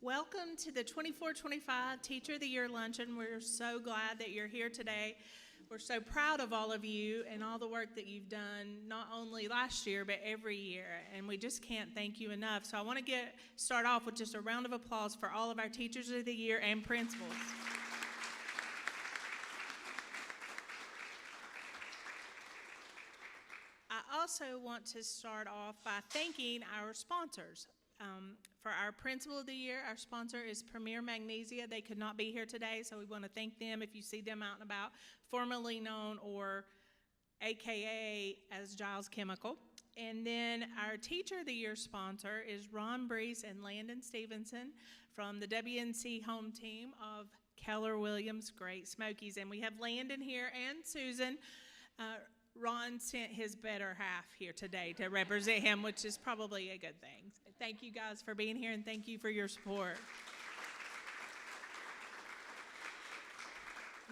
Welcome to the 24-25 Teacher of the Year Luncheon. We're so glad that you're here today. We're so proud of all of you and all the work that you've done, not only last year, but every year. And we just can't thank you enough. So I want to start off with just a round of applause for all of our Teachers of the Year and principals. I also want to start off by thanking our sponsors. For our Principal of the Year, our sponsor is Premier Magnesia. They could not be here today, so we want to thank them if you see them out and about, formerly known or AKA as Giles Chemical. And then our Teacher of the Year sponsor is Ron Brees and Landon Stevenson from the WNC home team of Keller Williams Great Smokies. And we have Landon here and Susan. Ron sent his better half here today to represent him, which is probably a good thing. Thank you guys for being here, and thank you for your support.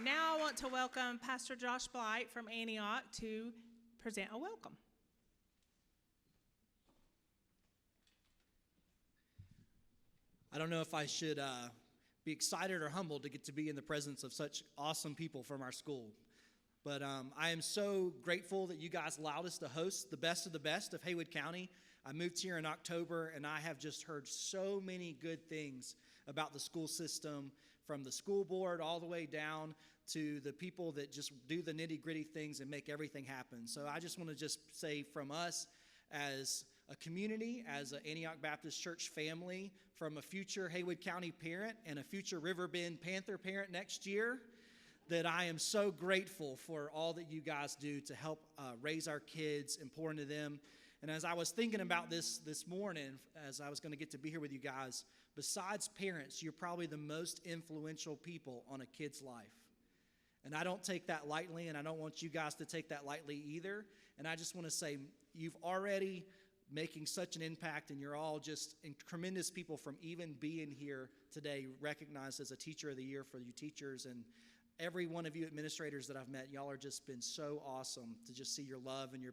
Now I want to welcome Pastor Josh Blight from Antioch to present a welcome. I don't know if I should be excited or humbled to get to be in the presence of such awesome people from our school. But I am so grateful that you guys allowed us to host the best of Haywood County. I moved here in October, and I have just heard so many good things about the school system, from the school board all the way down to the people that just do the nitty-gritty things and make everything happen. So I just want to just say from us as a community, as an Antioch Baptist Church family, from a future Haywood County parent and a future Riverbend Panther parent next year, that I am so grateful for all that you guys do to help raise our kids and pour into them. And as I was thinking about this morning, as I was going to get to be here with you guys, besides parents, you're probably the most influential people on a kid's life. And I don't take that lightly, and I don't want you guys to take that lightly either. And I just want to say, you've already making such an impact, and you're all just tremendous people from even being here today, recognized as a Teacher of the Year for you teachers. And every one of you administrators that I've met, y'all are just been so awesome to just see your love and your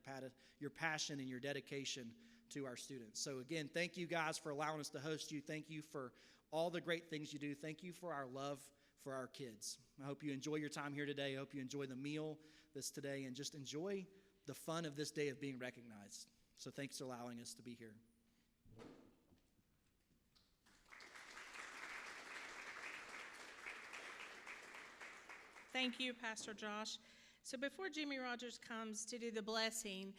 passion and your dedication to our students. So again, thank you guys for allowing us to host you. Thank you for all the great things you do. Thank you for our love for our kids. I hope you enjoy your time here today. I hope you enjoy the meal that's today, and just enjoy the fun of this day of being recognized. So thanks for allowing us to be here. Thank you, Pastor Josh. So before Jimmy Rogers comes to do the blessing,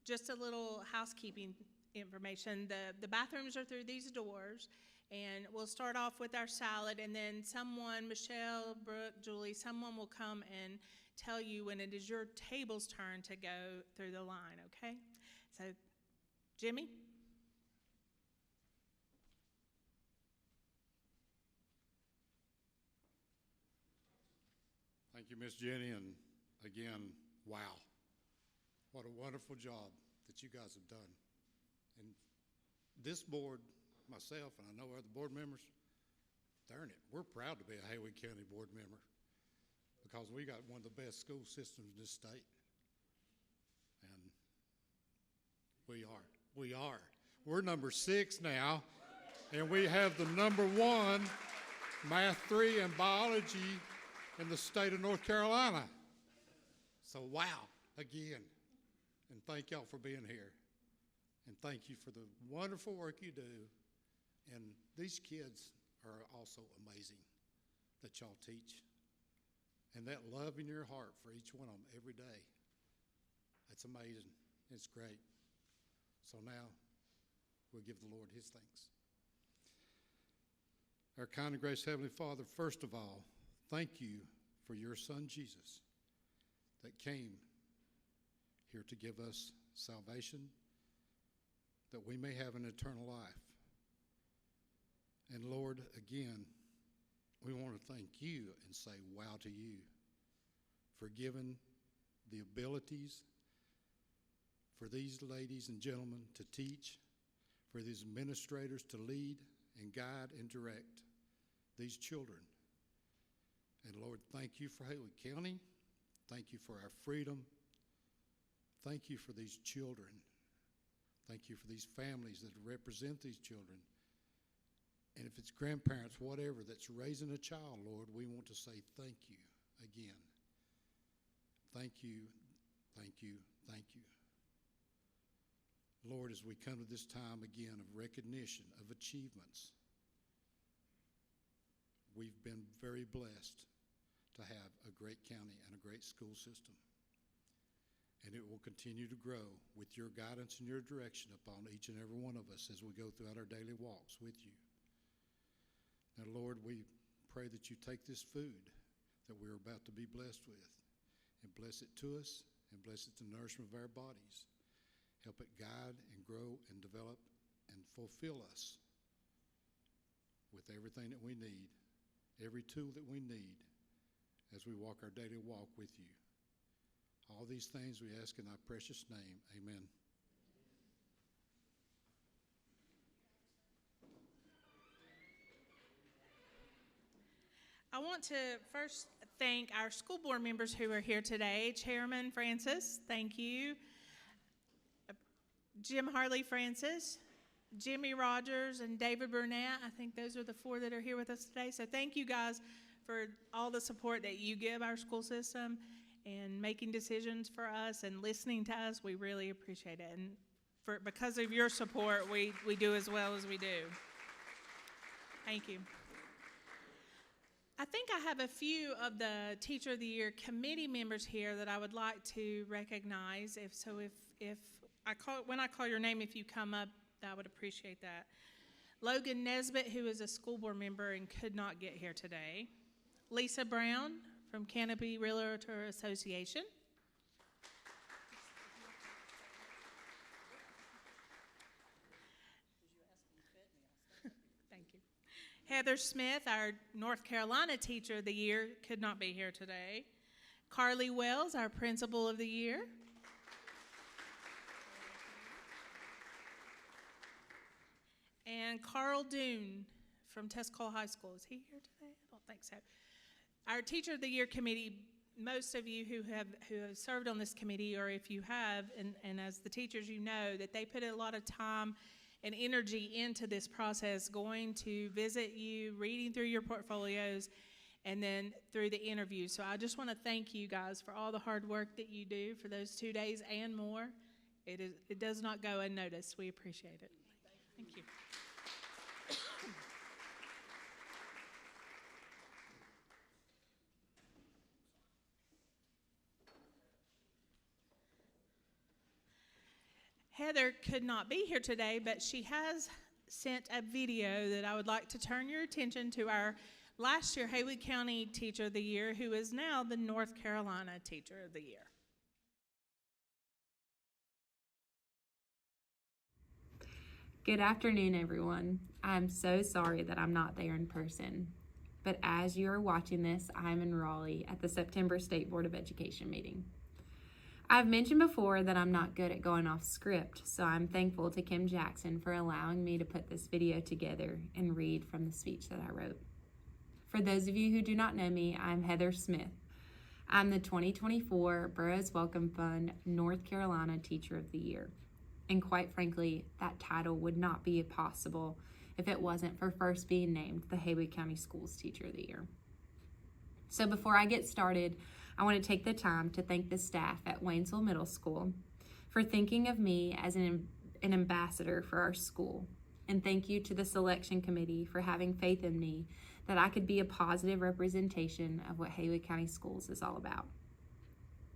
just a little housekeeping information. The bathrooms are through these doors, and we'll start off with our salad, and then someone, Michelle, Brooke, Julie, someone will come and tell you when it is your table's turn to go through the line, okay? So, Jimmy? Thank you, Miss Jenny, and again, wow. What a wonderful job that you guys have done. And this board, myself, and I know other board members, darn it, we're proud to be a Haywood County board member because we got one of the best school systems in this state. And we are. We're number 6 now, and we have the number 1 Math 3 and Biology in the state of North Carolina. So wow, again. And thank y'all for being here. And thank you for the wonderful work you do. And these kids are also amazing that y'all teach. And that love in your heart for each one of them every day. That's amazing. It's great. So now we'll give the Lord his thanks. Our kind and gracious Heavenly Father, first of all, thank you for your Son, Jesus, that came here to give us salvation, that we may have an eternal life. And Lord, again, we want to thank you and say wow to you for giving the abilities for these ladies and gentlemen to teach, for these administrators to lead and guide and direct these children. And Lord, thank you for Haywood County. Thank you for our freedom. Thank you for these children. Thank you for these families that represent these children. And if it's grandparents, whatever, that's raising a child, Lord, we want to say thank you again. Thank you, thank you, thank you. Lord, as we come to this time again of recognition of achievements, we've been very blessed to have a great county and a great school system. And it will continue to grow with your guidance and your direction upon each and every one of us as we go throughout our daily walks with you. Now, Lord, we pray that you take this food that we're about to be blessed with and bless it to us and bless it to the nourishment of our bodies. Help it guide and grow and develop and fulfill us with everything that we need, every tool that we need as we walk our daily walk with you. All these things we ask in thy precious name. Amen. I want to first thank our school board members who are here today. Chairman Francis, thank you. Jim Harley Francis, Jimmy Rogers, and David Burnett. I think those are the four that are here with us today. So thank you guys for all the support that you give our school system and making decisions for us and listening to us. We really appreciate it. And because of your support, we do as well as we do. Thank you. I think I have a few of the Teacher of the Year committee members here that I would like to recognize. When I call your name, if you come up, I would appreciate that. Logan Nesbitt, who is a school board member and could not get here today. Lisa Brown from Canopy Realtor Association. Thank you. Heather Smith, our North Carolina Teacher of the Year, could not be here today. Carly Wells, our Principal of the Year. And Carl Doon from Tuscaloosa High School. Is he here today? I don't think so. Our Teacher of the Year committee, most of you who have served on this committee, or if you have, and as the teachers, you know that they put a lot of time and energy into this process, going to visit you, reading through your portfolios, and then through the interviews. So I just want to thank you guys for all the hard work that you do for those 2 days and more. It does not go unnoticed. We appreciate it. Thank you. Heather could not be here today, but she has sent a video that I would like to turn your attention to our last year Haywood County Teacher of the Year, who is now the North Carolina Teacher of the Year. Good afternoon, everyone. I'm so sorry that I'm not there in person, but as you are watching this, I'm in Raleigh at the September State Board of Education meeting. I've mentioned before that I'm not good at going off script, so I'm thankful to Kim Jackson for allowing me to put this video together and read from the speech that I wrote. For those of you who do not know me, I'm Heather Smith. I'm the 2024 Burroughs Welcome Fund North Carolina Teacher of the Year. And quite frankly, that title would not be possible if it wasn't for first being named the Haywood County Schools Teacher of the Year. So before I get started, I want to take the time to thank the staff at Waynesville Middle School for thinking of me as an ambassador for our school. And thank you to the selection committee for having faith in me that I could be a positive representation of what Haywood County Schools is all about.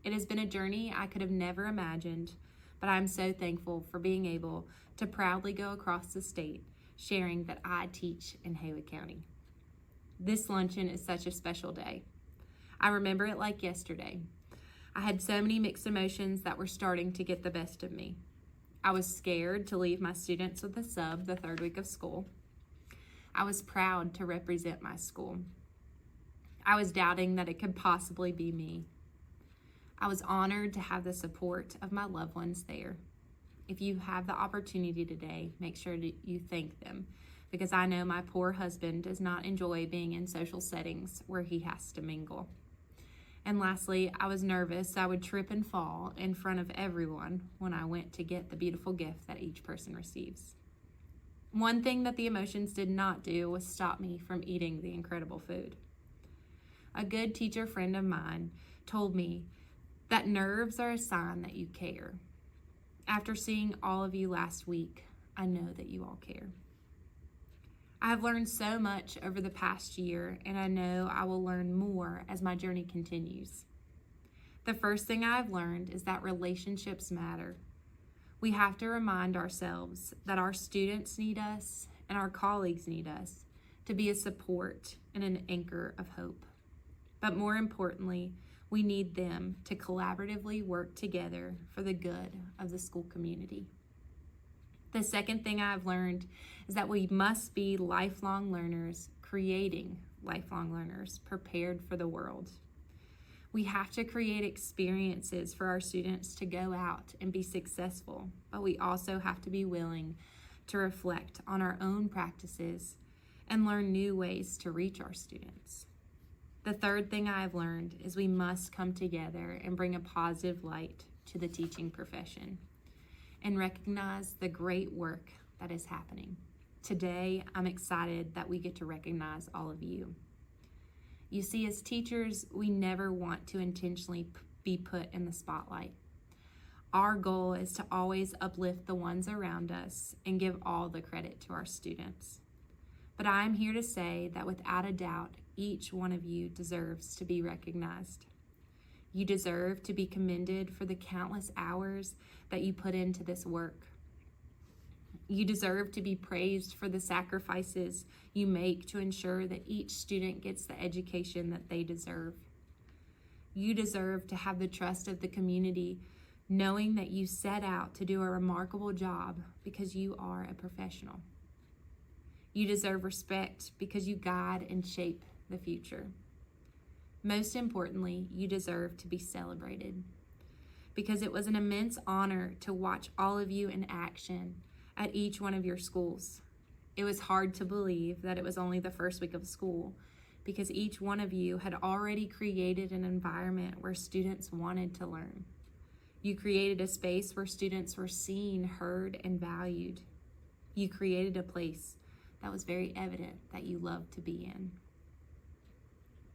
It has been a journey I could have never imagined, but I'm so thankful for being able to proudly go across the state sharing that I teach in Haywood County. This luncheon is such a special day. I remember it like yesterday. I had so many mixed emotions that were starting to get the best of me. I was scared to leave my students with a sub the third week of school. I was proud to represent my school. I was doubting that it could possibly be me. I was honored to have the support of my loved ones there. If you have the opportunity today, make sure that you thank them, because I know my poor husband does not enjoy being in social settings where he has to mingle. And lastly, I was nervous I would trip and fall in front of everyone when I went to get the beautiful gift that each person receives. One thing that the emotions did not do was stop me from eating the incredible food. A good teacher friend of mine told me that nerves are a sign that you care. After seeing all of you last week, I know that you all care. I have learned so much over the past year, and I know I will learn more as my journey continues. The first thing I have learned is that relationships matter. We have to remind ourselves that our students need us and our colleagues need us to be a support and an anchor of hope. But more importantly, we need them to collaboratively work together for the good of the school community. The second thing I've learned is that we must be lifelong learners, creating lifelong learners prepared for the world. We have to create experiences for our students to go out and be successful, but we also have to be willing to reflect on our own practices and learn new ways to reach our students. The third thing I've learned is we must come together and bring a positive light to the teaching profession and recognize the great work that is happening. Today, I'm excited that we get to recognize all of you. You see, as teachers, we never want to intentionally be put in the spotlight. Our goal is to always uplift the ones around us and give all the credit to our students. But I'm here to say that without a doubt, each one of you deserves to be recognized. You deserve to be commended for the countless hours that you put into this work. You deserve to be praised for the sacrifices you make to ensure that each student gets the education that they deserve. You deserve to have the trust of the community, knowing that you set out to do a remarkable job because you are a professional. You deserve respect because you guide and shape the future. Most importantly, you deserve to be celebrated because it was an immense honor to watch all of you in action at each one of your schools. It was hard to believe that it was only the first week of school because each one of you had already created an environment where students wanted to learn. You created a space where students were seen, heard, and valued. You created a place that was very evident that you loved to be in.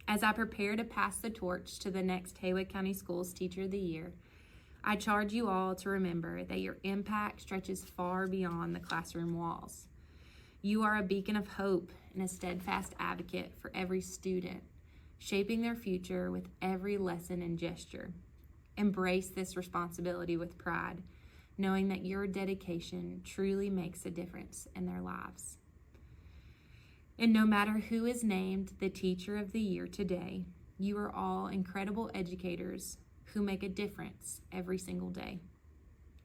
As I prepare to pass the torch to the next Haywood County Schools Teacher of the Year, I charge you all to remember that your impact stretches far beyond the classroom walls. You are a beacon of hope and a steadfast advocate for every student, shaping their future with every lesson and gesture. Embrace this responsibility with pride, knowing that your dedication truly makes a difference in their lives. And no matter who is named the Teacher of the Year today, you are all incredible educators who make a difference every single day.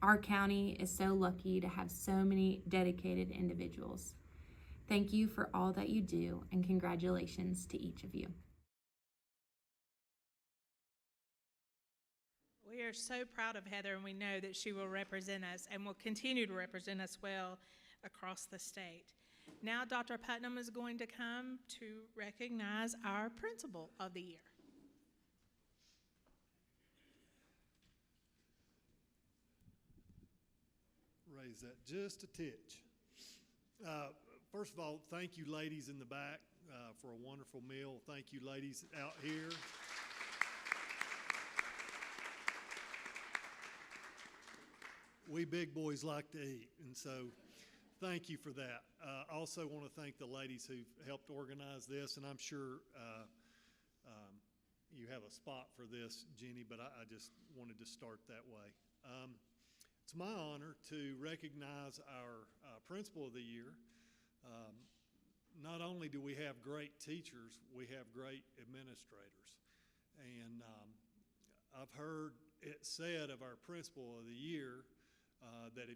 Our county is so lucky to have so many dedicated individuals. Thank you for all that you do, and congratulations to each of you. We are so proud of Heather, and we know that she will represent us and will continue to represent us well across the state. Now, Dr. Putnam is going to come to recognize our Principal of the Year. Raise that just a titch. First of all, thank you ladies in the back for a wonderful meal. Thank you ladies out here. We big boys like to eat, and so thank you for that. I also want to thank the ladies who've helped organize this, and I'm sure you have a spot for this, Jenny, but I just wanted to start that way. It's my honor to recognize our Principal of the Year. Not only do we have great teachers, we have great administrators. And I've heard it said of our Principal of the Year that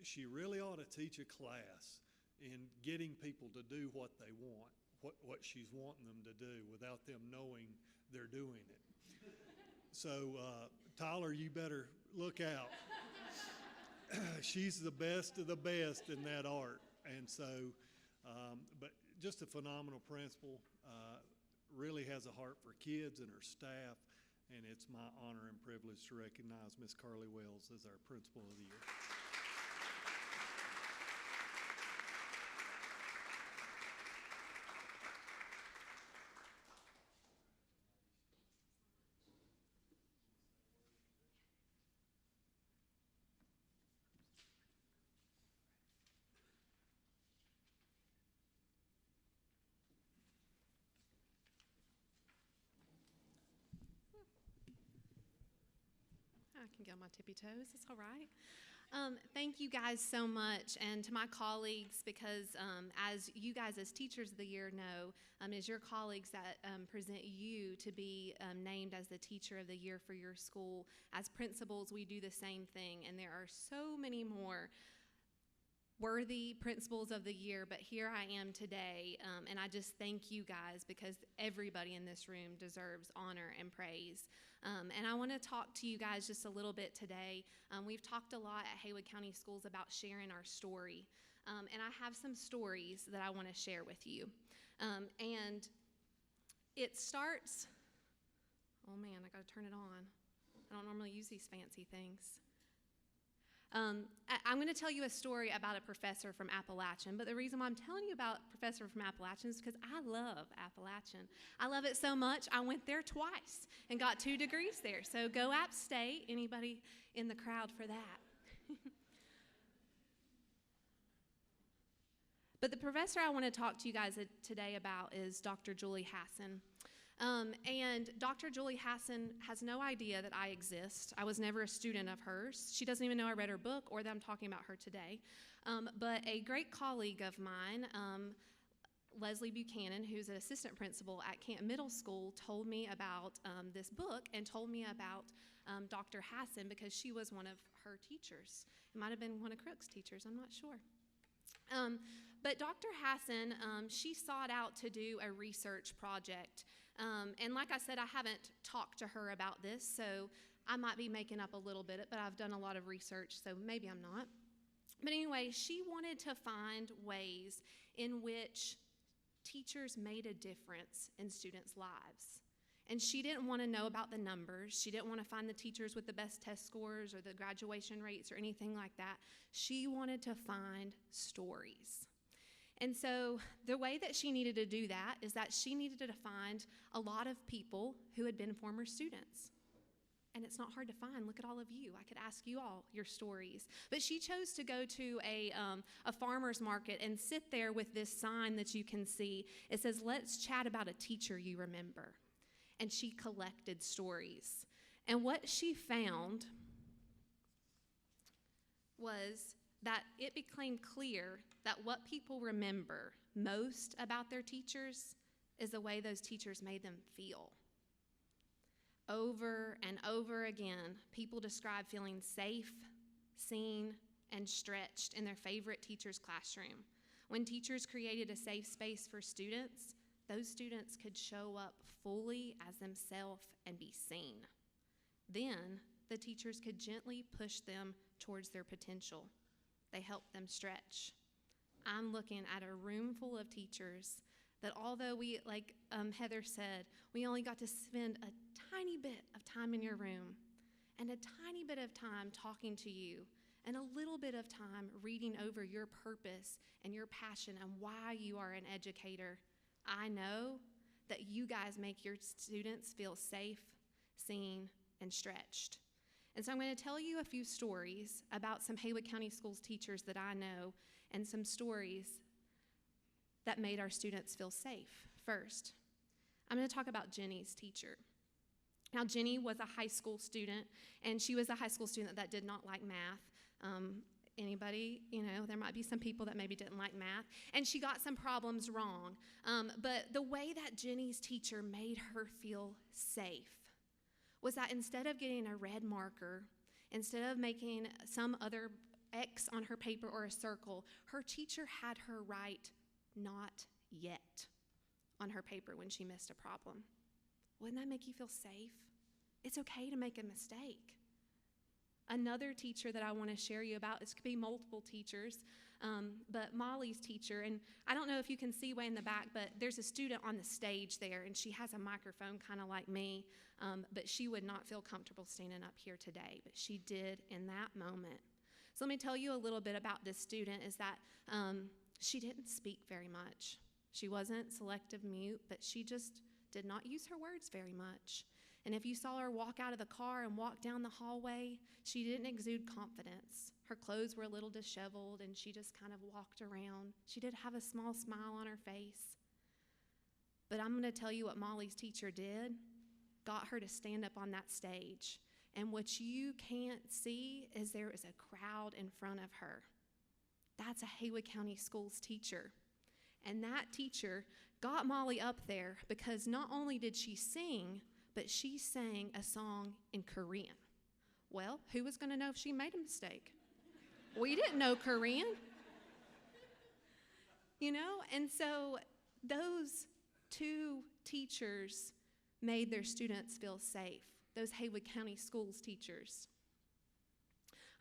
she really ought to teach a class in getting people to do what they want, what she's wanting them to do without them knowing they're doing it. So Tyler, you better look out. She's the best of the best in that art. And so, but just a phenomenal principal, really has a heart for kids and her staff, and it's my honor and privilege to recognize Miss Carly Wells as our Principal of the Year. can get on my tippy toes. It's all right. Thank you guys so much, and to my colleagues, because as you guys as Teachers of the Year know, it's your colleagues that present you to be named as the Teacher of the Year for your school. As principals, we do the same thing, and there are so many more worthy Principals of the Year, but here I am today, and I just thank you guys because everybody in this room deserves honor and praise. And I want to talk to you guys just a little bit today. We've talked a lot at Haywood County Schools about sharing our story, and I have some stories that I want to share with you. And it starts, oh man, I got to turn it on. I don't normally use these fancy things. I'm going to tell you a story about a professor from Appalachian, but the reason why I'm telling you about a professor from Appalachian is because I love Appalachian. I love it so much, I went there twice and got 2 degrees there. So go App State, anybody in the crowd for that. But the professor I want to talk to you guys today about is Dr. Julie Hassan. And Dr. Julie Hassan has no idea that I exist. I was never a student of hers. She doesn't even know I read her book or that I'm talking about her today. But a great colleague of mine, Leslie Buchanan, who's an assistant principal at Camp Middle School, told me about this book and told me about Dr. Hassan because she was one of her teachers. It might have been one of Crook's teachers, I'm not sure. But Dr. Hassan, she sought out to do a research project. And like I said, I haven't talked to her about this, so I might be making up a little bit, but I've done a lot of research, so maybe I'm not. But anyway, she wanted to find ways in which teachers made a difference in students' lives. And she didn't want to know about the numbers. She didn't want to find the teachers with the best test scores or the graduation rates or anything like that. She wanted to find stories. And so the way that she needed to do that is that she needed to find a lot of people who had been former students. And it's not hard to find. Look at all of you. I could ask you all your stories. But she chose to go to a farmer's market and sit there with this sign that you can see. It says, "Let's chat about a teacher you remember." And she collected stories. And what she found was that it became clear that what people remember most about their teachers is the way those teachers made them feel. Over and over again, people describe feeling safe, seen, and stretched in their favorite teacher's classroom. When teachers created a safe space for students, those students could show up fully as themselves and be seen. Then, the teachers could gently push them towards their potential. They helped them stretch. I'm looking at a room full of teachers that although we, like Heather said, we only got to spend a tiny bit of time in your room and a tiny bit of time talking to you and a little bit of time reading over your purpose and your passion and why you are an educator, I know that you guys make your students feel safe, seen, and stretched. And so I'm going to tell you a few stories about some Haywood County Schools teachers that I know and some stories that made our students feel safe. First, I'm going to talk about Jenny's teacher. Now, Jenny was a high school student, and she was a high school student that did not like math. Anybody, there might be some people that maybe didn't like math, and she got some problems wrong. But the way that Jenny's teacher made her feel safe was that instead of getting a red marker, instead of making some other X on her paper or a circle, her teacher had her write "not yet" on her paper when she missed a problem. Wouldn't that make you feel safe? It's okay to make a mistake. Another teacher that I want to share you about, this could be multiple teachers, but Molly's teacher, and I don't know if you can see way in the back, but there's a student on the stage there, and she has a microphone kind of like me, but she would not feel comfortable standing up here today, but she did in that moment. So let me tell you a little bit about this student, is that she didn't speak very much. She wasn't selective mute, but she just did not use her words very much. And if you saw her walk out of the car and walk down the hallway, she didn't exude confidence. Her clothes were a little disheveled, and she just kind of walked around. She did have a small smile on her face. But I'm going to tell you what Molly's teacher did. Got her to stand up on that stage and what you can't see is there is a crowd in front of her. That's a Haywood County Schools teacher. And that teacher got Molly up there because not only did she sing, but she sang a song in Korean. Well, who was going to know if she made a mistake? We didn't know Korean. You know, and so those two teachers made their students feel safe, those Haywood County Schools teachers.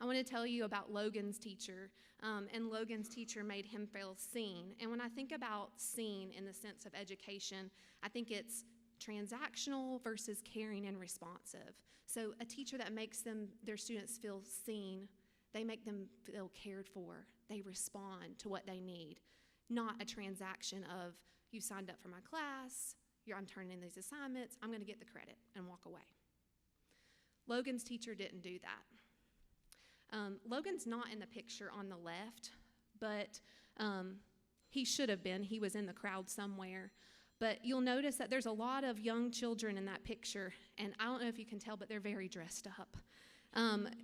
I want to tell you about Logan's teacher, and Logan's teacher made him feel seen. And when I think about seen in the sense of education, I think it's transactional versus caring and responsive. So a teacher that makes their students feel seen, they make them feel cared for. They respond to what they need, not a transaction of, you signed up for my class, I'm turning in these assignments, I'm going to get the credit and walk away. Logan's teacher didn't do that. Logan's not in the picture on the left, but he should have been. He was in the crowd somewhere. But you'll notice that there's a lot of young children in that picture, and I don't know if you can tell, but they're very dressed up.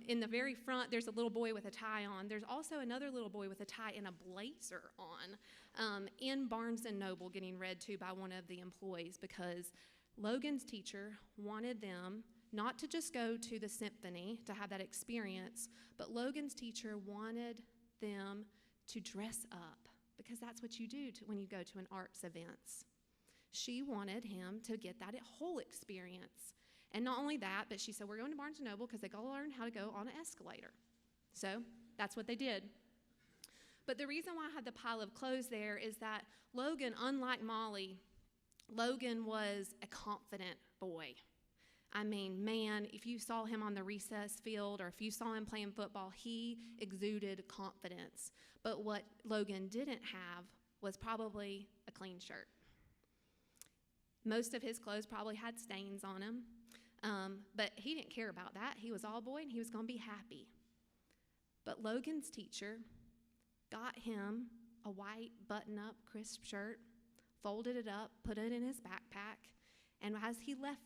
In the very front, there's a little boy with a tie on. There's also another little boy with a tie and a blazer on in Barnes & Noble getting read to by one of the employees, because Logan's teacher wanted them not to just go to the symphony to have that experience, but Logan's teacher wanted them to dress up, because that's what you do when you go to an arts events. She wanted him to get that whole experience. And not only that, but she said, we're going to Barnes & Noble because they got to learn how to go on an escalator. So that's what they did. But the reason why I had the pile of clothes there is that Logan, unlike Molly, Logan was a confident boy. I mean, man, if you saw him on the recess field or if you saw him playing football, he exuded confidence. But what Logan didn't have was probably a clean shirt. Most of his clothes probably had stains on them. But he didn't care about that. He was all boy and he was going to be happy. But Logan's teacher got him a white button-up crisp shirt, folded it up, put it in his backpack, and as he left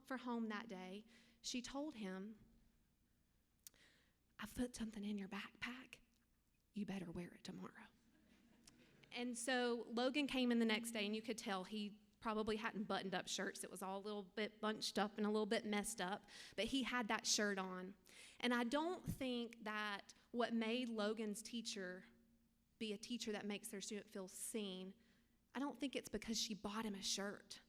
for home that day, she told him, I've put something in your backpack. You better wear it tomorrow. And so Logan came in the next day, and you could tell he probably hadn't buttoned up shirts. It was all a little bit bunched up and a little bit messed up, but he had that shirt on. And I don't think that what made Logan's teacher be a teacher that makes their student feel seen, I don't think it's because she bought him a shirt.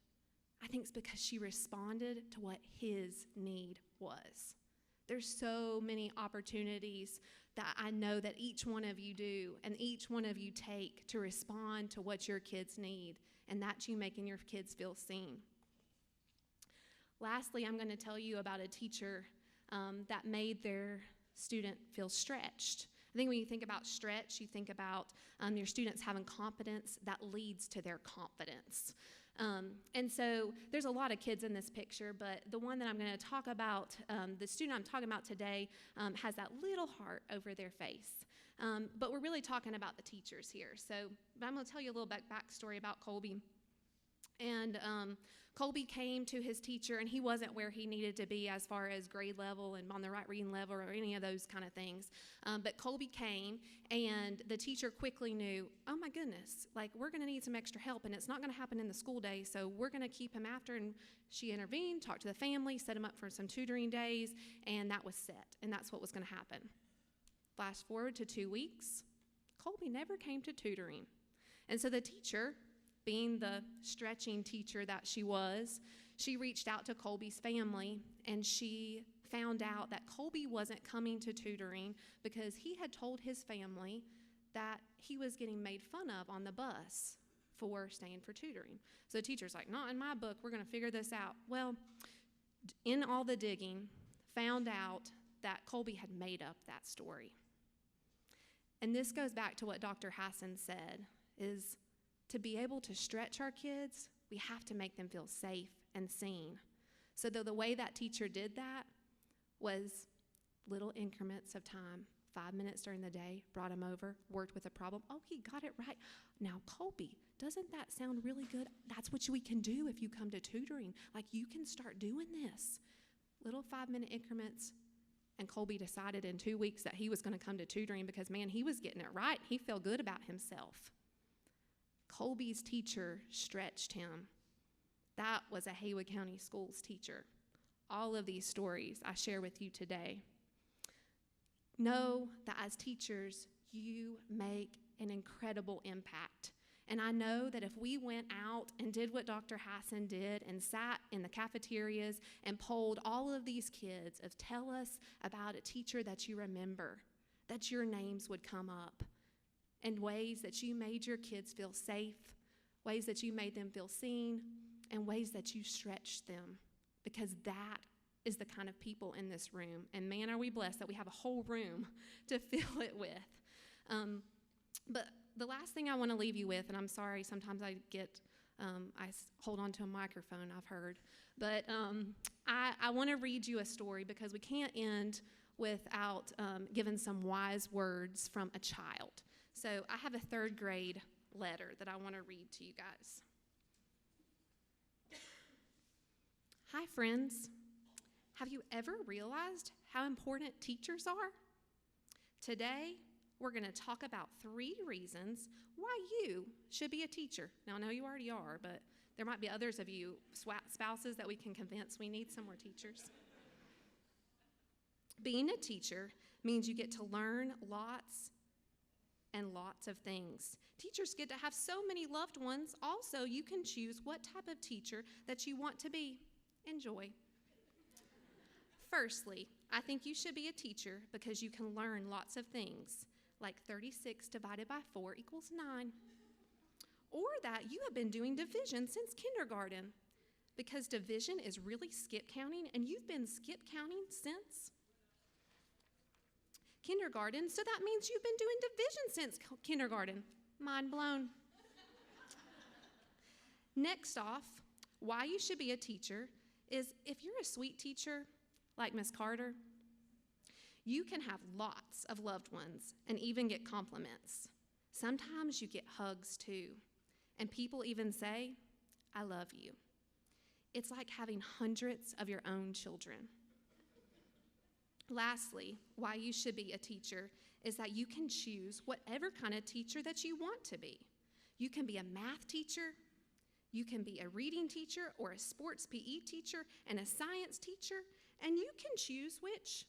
I think it's because she responded to what his need was. There's so many opportunities that I know that each one of you do and each one of you take to respond to what your kids need, and that's you making your kids feel seen. Lastly, I'm going to tell you about a teacher that made their student feel stretched. I think when you think about stretch, you think about your students having competence that leads to their confidence. And so there's a lot of kids in this picture, but the one that I'm going to talk about, the student I'm talking about today, has that little heart over their face. But we're really talking about the teachers here. So I'm going to tell you a little backstory about Colby. And Colby came to his teacher, and he wasn't where he needed to be as far as grade level and on the right reading level or any of those kind of things. But Colby came, and the teacher quickly knew, oh my goodness, like we're going to need some extra help, and it's not going to happen in the school day, so we're going to keep him after. And she intervened, talked to the family, set him up for some tutoring days, and that was set, and that's what was going to happen. Flash forward to 2 weeks, Colby never came to tutoring. And so the teacher, being the stretching teacher that she was, she reached out to Colby's family, and she found out that Colby wasn't coming to tutoring because he had told his family that he was getting made fun of on the bus for staying for tutoring. So the teacher's like, not in my book, we're going to figure this out. Well, in all the digging, found out that Colby had made up that story. And this goes back to what Dr. Hassan said, is to be able to stretch our kids, we have to make them feel safe and seen. So the way that teacher did that was little increments of time, 5 minutes during the day, brought him over, worked with a problem. Oh, he got it right. Now, Colby, doesn't that sound really good? That's what we can do if you come to tutoring. Like, you can start doing this. little 5-minute increments. And Colby decided in 2 weeks that he was going to come to tutoring because, man, he was getting it right. He felt good about himself. Colby's teacher stretched him. That was a Haywood County Schools teacher. All of these stories I share with you today. Know that as teachers, you make an incredible impact. And I know that if we went out and did what Dr. Hassan did and sat in the cafeterias and polled all of these kids of tell us about a teacher that you remember, that your names would come up, and ways that you made your kids feel safe, ways that you made them feel seen, and ways that you stretched them, because that is the kind of people in this room. And man, are we blessed that we have a whole room to fill it with. But the last thing I want to leave you with, and I'm sorry, sometimes I hold on to a microphone, I've heard, but I want to read you a story because we can't end without giving some wise words from a child. So I have a 3rd grade letter that I want to read to you guys. Hi, friends. Have you ever realized how important teachers are? Today, we're going to talk about 3 reasons why you should be a teacher. Now, I know you already are, but there might be others of you spouses that we can convince we need some more teachers. Being a teacher means you get to learn lots and lots of things. Teachers get to have so many loved ones. Also, you can choose what type of teacher that you want to be. Enjoy. Firstly, I think you should be a teacher because you can learn lots of things, like 36 divided by 4 equals 9. Or that you have been doing division since kindergarten, because division is really skip counting, and you've been skip counting since kindergarten, so that means you've been doing division since kindergarten. Mind blown. Next off, why you should be a teacher is if you're a sweet teacher, like Miss Carter, you can have lots of loved ones and even get compliments. Sometimes you get hugs too, and people even say, I love you. It's like having hundreds of your own children. Lastly, why you should be a teacher is that you can choose whatever kind of teacher that you want to be. You can be a math teacher, you can be a reading teacher or a sports PE teacher and a science teacher, and you can choose which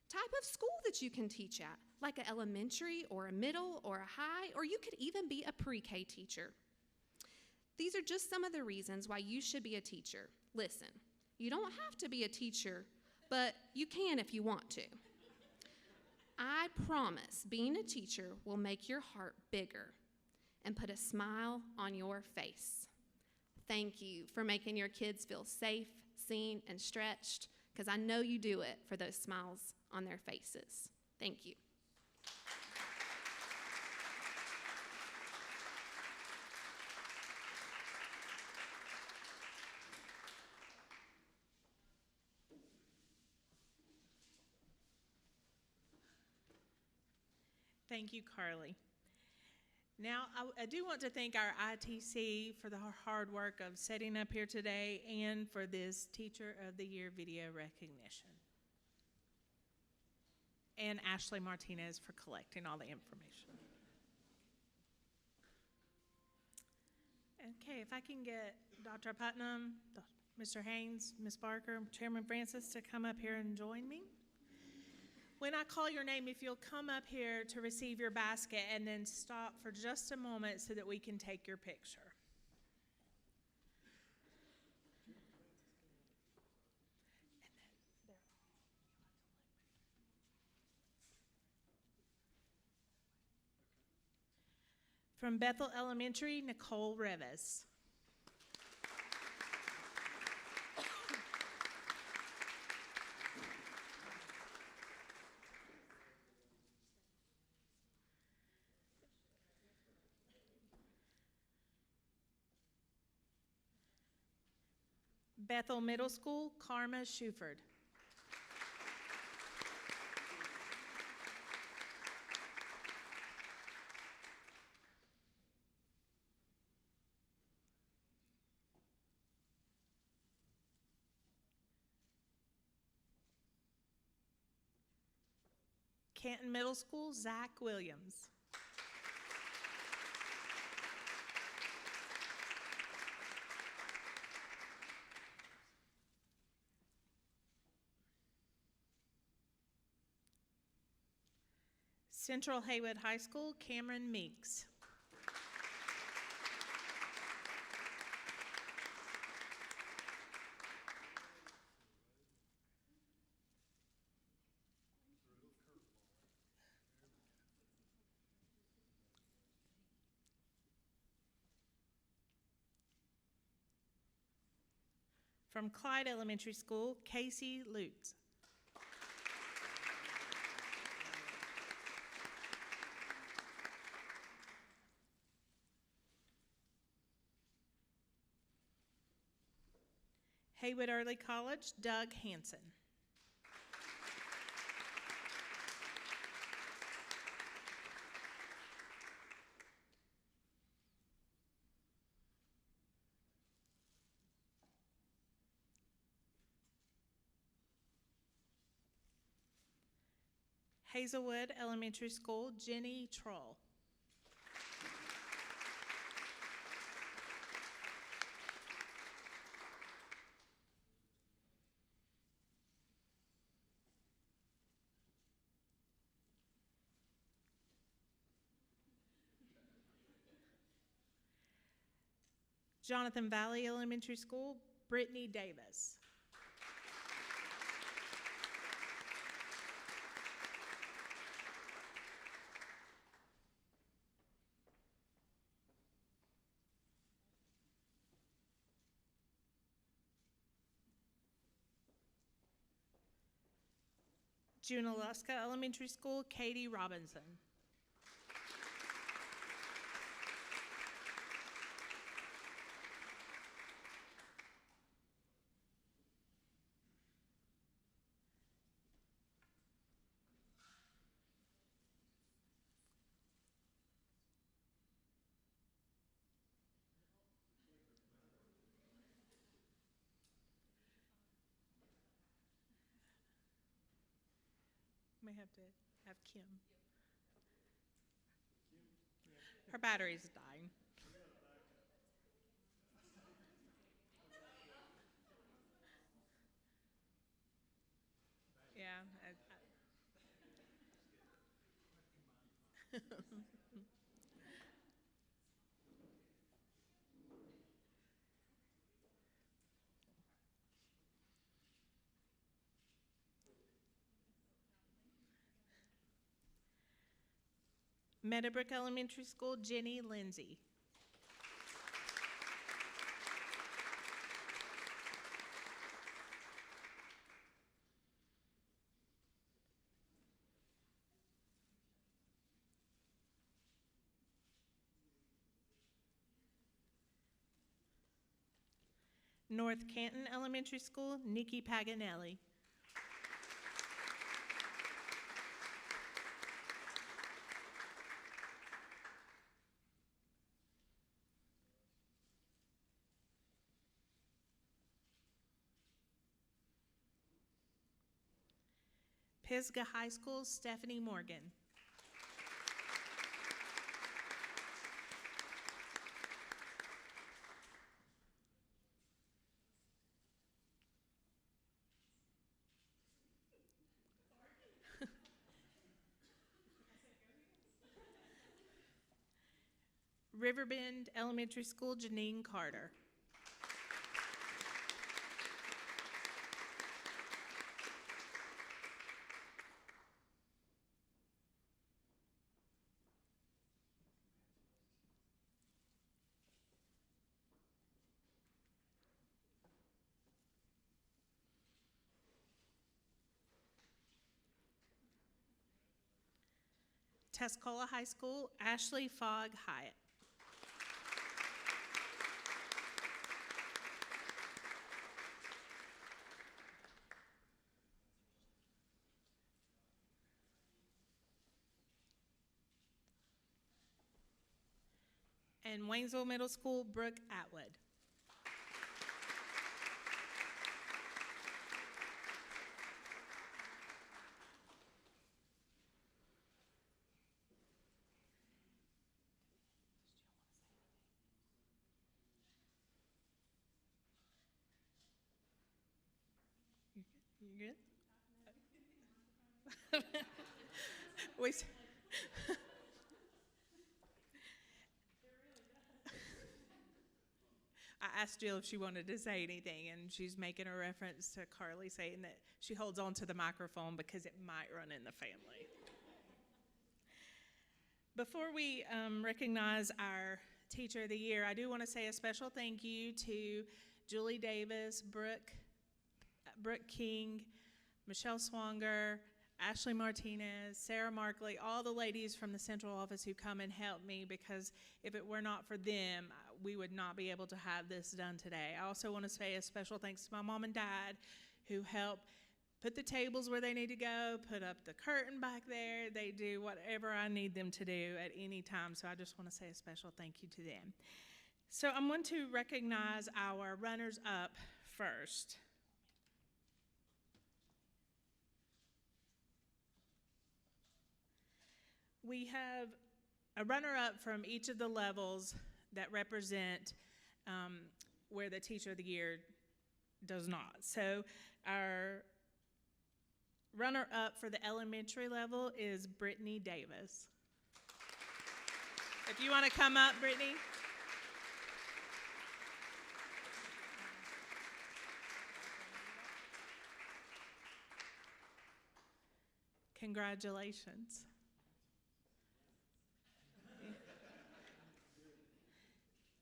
type of school that you can teach at, like an elementary or a middle or a high, or you could even be a pre-K teacher. These are just some of the reasons why you should be a teacher. Listen, you don't have to be a teacher, but you can if you want to. I promise being a teacher will make your heart bigger and put a smile on your face. Thank you for making your kids feel safe, seen, and stretched, because I know you do it for those smiles on their faces. Thank you. Thank you, Carly. Now, I do want to thank our ITC for the hard work of setting up here today and for this Teacher of the Year video recognition. And Ashley Martinez for collecting all the information. Okay, if I can get Dr. Putnam, Mr. Haynes, Ms. Barker, Chairman Francis to come up here and join me. When I call your name, if you'll come up here to receive your basket and then stop for just a moment so that we can take your picture. From Bethel Elementary, Nicole Revis. Bethel Middle School, Karma Shuford. Canton Middle School, Zach Williams. Central Haywood High School, Cameron Meeks. From Clyde Elementary School, Casey Lutz. Haywood Early College, Doug Hanson. Hazelwood Elementary School, Jenny Troll. Jonathan Valley Elementary School, Brittany Davis. Junaluska Elementary School, Katie Robinson. May have to have Kim. Her battery's dying. Yeah. Meadowbrook Elementary School, Jenny Lindsay. North Canton Elementary School, Nikki Paganelli. Pisgah High School, Stephanie Morgan. Riverbend Elementary School, Janine Carter. Tuscola High School, Ashley Fogg Hyatt. And Waynesville Middle School, Brooke Atwood. You good? We s- I asked Jill if she wanted to say anything, and she's making a reference to Carly saying that she holds on to the microphone because it might run in the family. Before we recognize our Teacher of the Year, I do want to say a special thank you to Julie Davis, Brooke King, Michelle Swanger, Ashley Martinez, Sarah Markley, all the ladies from the central office who come and help me, because if it were not for them, we would not be able to have this done today. I also want to say a special thanks to my mom and dad who help put the tables where they need to go, put up the curtain back there. They do whatever I need them to do at any time, so I just want to say a special thank you to them. So I'm going to recognize our runners-up first. We have a runner-up from each of the levels that represent where the Teacher of the Year does not. So our runner-up for the elementary level is Brittany Davis. If you want to come up, Brittany. Congratulations.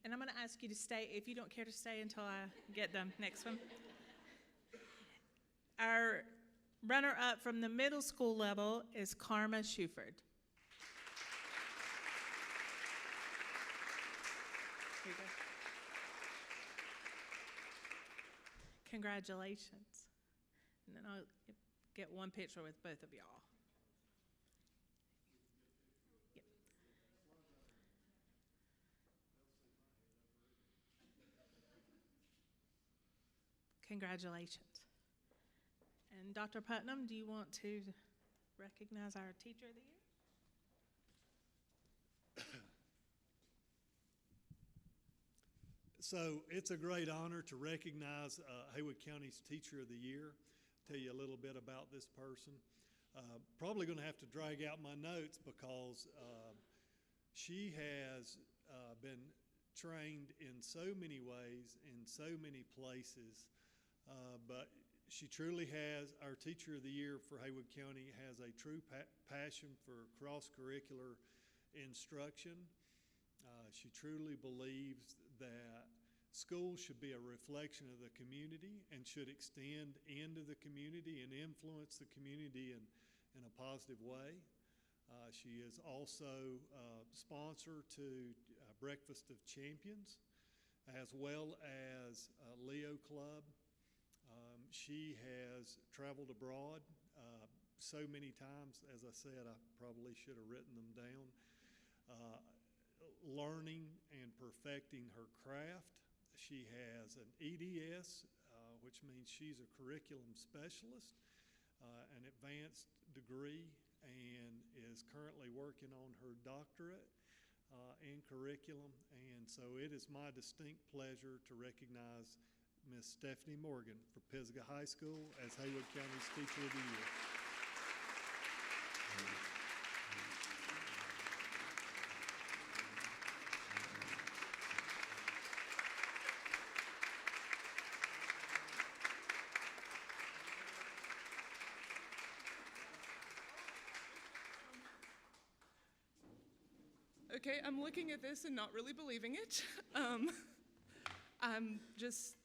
And I'm going to ask you to stay, if you don't care to stay until I get the next one. Our runner-up from the middle school level is Karma Shuford. Here you go. Congratulations. And then I'll get one picture with both of y'all. Congratulations. And Dr. Putnam, do you want to recognize our Teacher of the Year? So it's a great honor to recognize Haywood County's Teacher of the Year. Tell you a little bit about this person. Probably going to have to drag out my notes because she has been trained in so many ways, in so many places, but she truly has, our Teacher of the Year for Haywood County has a true passion for cross-curricular instruction. She truly believes that schools should be a reflection of the community and should extend into the community and influence the community in a positive way. She is also a sponsor to Breakfast of Champions, as well as Leo Club. She has traveled abroad so many times. As I said, I probably should have written them down. Learning and perfecting her craft. She has an EDS, which means she's a curriculum specialist, an advanced degree, and is currently working on her doctorate in curriculum. And so it is my distinct pleasure to recognize Miss Stephanie Morgan for Pisgah High School as Haywood County's Teacher of the Year. Okay, I'm looking at this and not really believing it. I'm just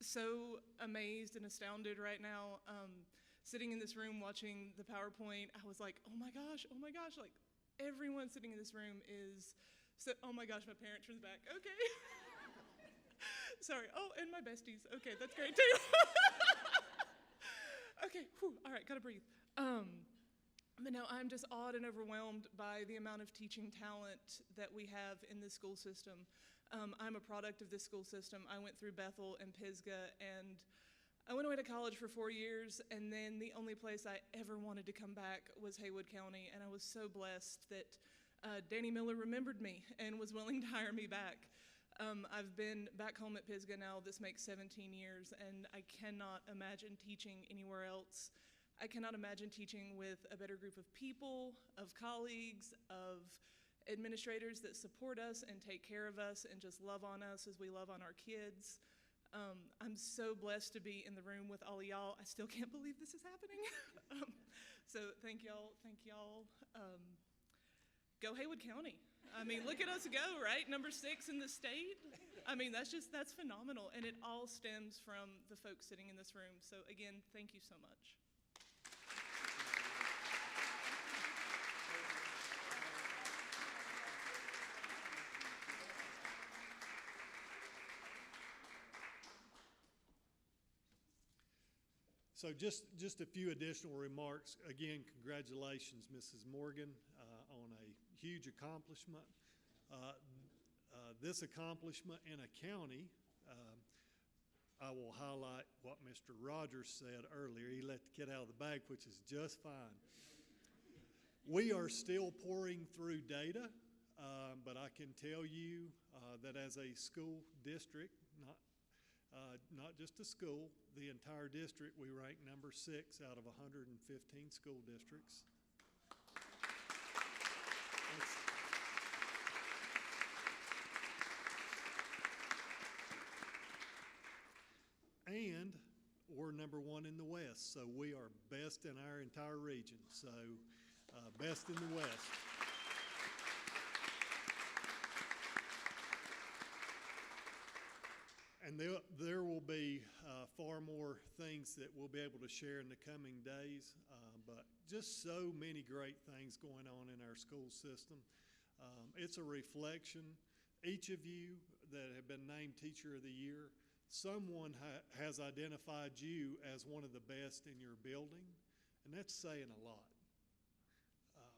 so amazed and astounded right now. Sitting in this room watching the PowerPoint, I was like, oh my gosh, like everyone sitting in this room is, so, oh my gosh, my parents are in the back, okay. Sorry, oh, and my besties, okay, that's great too. Okay, whew, all right, gotta breathe. But no, I'm just awed and overwhelmed by the amount of teaching talent that we have in this school system. I'm a product of this school system. I went through Bethel and Pisgah, and I went away to college for 4 years, and then the only place I ever wanted to come back was Haywood County, and I was so blessed that Danny Miller remembered me and was willing to hire me back. I've been back home at Pisgah now. This makes 17 years, and I cannot imagine teaching anywhere else. I cannot imagine teaching with a better group of people, of colleagues, of administrators that support us and take care of us and just love on us as we love on our kids. I'm so blessed to be in the room with all of y'all. I still can't believe this is happening. So thank y'all. Thank y'all. Go Haywood County. I mean, look at us go, right? Number 6 in the state. I mean, that's phenomenal. And it all stems from the folks sitting in this room. So again, thank you so much. So just a few additional remarks. Again, congratulations, Mrs. Morgan, on a huge accomplishment. This accomplishment in a county, I will highlight what Mr. Rogers said earlier. He let the cat out of the bag, which is just fine. We are still pouring through data, but I can tell you that as a school district, not just a school, the entire district, we rank number 6 out of 115 school districts. And we're number 1 in the West, so we are best in our entire region. So best in the West. And there will be far more things that we'll be able to share in the coming days, but just so many great things going on in our school system. It's a reflection. Each of you that have been named Teacher of the Year, someone has identified you as one of the best in your building, and that's saying a lot.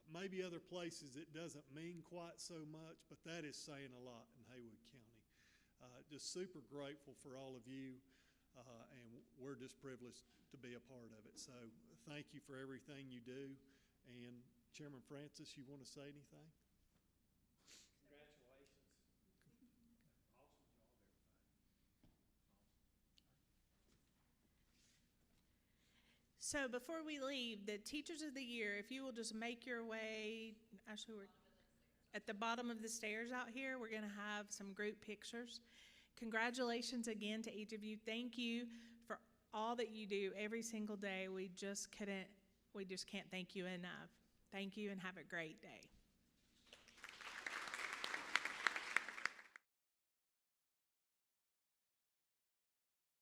Maybe other places it doesn't mean quite so much, but that is saying a lot in Haywood County. Just super grateful for all of you, and we're just privileged to be a part of it. So thank you for everything you do. And Chairman Francis, you want to say anything? So before we leave, the Teachers of the Year, if you will just make your way, actually we're at the bottom of the stairs out here, we're going to have some group pictures. Congratulations again to each of you. Thank you for all that you do every single day. We just can't thank you enough. Thank you and have a great day.